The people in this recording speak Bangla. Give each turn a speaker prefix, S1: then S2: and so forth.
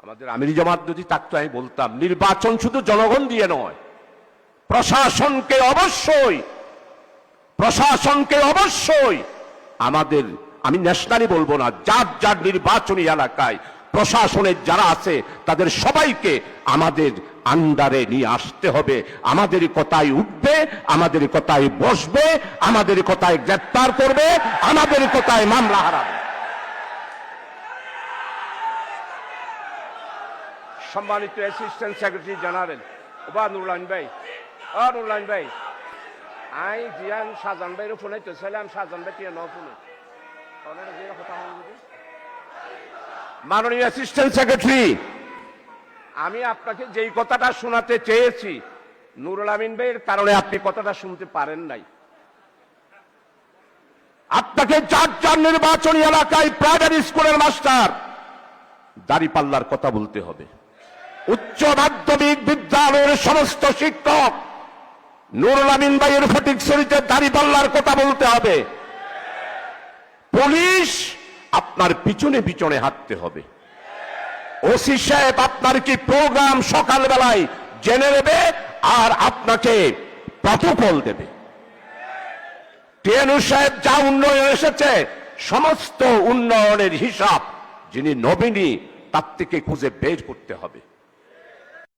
S1: আমাদের আমিরি জামাত যদি থাকতো আমি বলতাম নির্বাচন শুধু জনগণ দিয়ে নয়, প্রশাসনকে অবশ্যই আমাদের, আমি ন্যাশনালি বলবো না, যার যার নির্বাচনী এলাকায় প্রশাসনের যারা আছে তাদের সবাইকে আমাদের আন্ডারে নিয়ে আসতে হবে। আমাদের কথায় উঠবে, আমাদের কথায় বসবে, আমাদের কথায় গ্রেফতার করবে, আমাদের কথায় মামলা হারাবে। সম্মানিত assistant secretary general Nurul Amin ভাই, আই জিয়ান শাহজাহান ভাইয়ের ফোনে তো ছিলাম, শাহজাহান ভাই টিয়া ফোনে। মাননীয় অ্যাসিস্ট্যান্ট সেক্রেটারি, আমি আপনাকে যেই কথাটা শোনাতে চেয়েছি নুরুল আমিন ভাইয়ের কারণে আপনি কথাটা শুনতে পারেন নাই। আপনাকে যার যার নির্বাচনী এলাকায় প্রাইমারি স্কুলের মাস্টার দাঁড়িপাল্লার কথা বলতে হবে। উচ্চ মাধ্যমিক বিদ্যালয়ের সমস্ত শিক্ষক নুরুল আমিন ভাইয়ের ফটিকছড়িতে দাঁড়িপাল্লার কথা বলতে হবে। পুলিশ আপনার পিছনে পিছনে হাঁটতে হবে। ওসি সাহেব আপনার কি প্রোগ্রাম সকালবেলায় জেনে নেবে আর আপনাকে প্রটোকল দেবে। টিএনউ সাহেব যা উন্নয়ন এসেছে সমস্ত উন্নয়নের হিসাব যিনি নবীনী তার থেকে খুঁজে বের করতে হবে।